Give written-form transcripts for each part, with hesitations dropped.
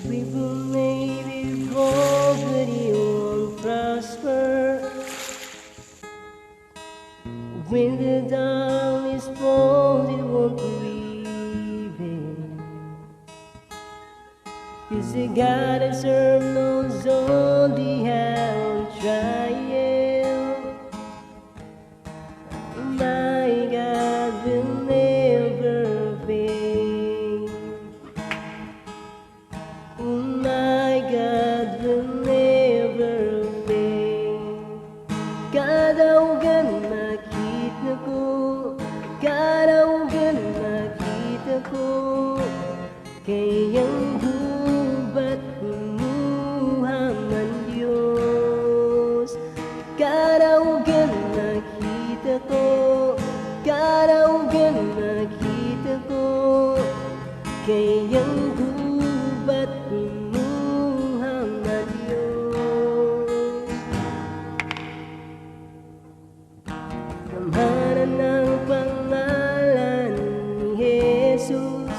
People may be bold, but you won't prosper. When the dawn is bold, it won't prevail. 'Cause the God I serve knows only how to trial. My God will never fail. My God will never fail. Kadaugan makita ko, kadaugan makita ko, kayang gubat man Diyos. Kadaugan makita ko, kadaugan makita ko, kayang gubat man Diyos. Tamahanan ng pangalan ni Jesus,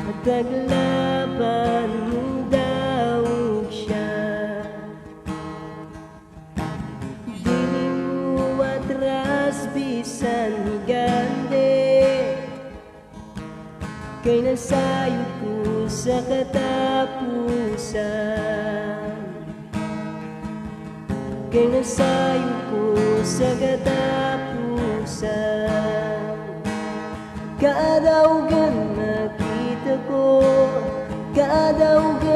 at taglaban mo daw siya. Dili mo atras bisan higante, kay nasayo ko sa katapusan. Kay nasayo ko sa katapusan. Kadaugan makita ko, kadaugan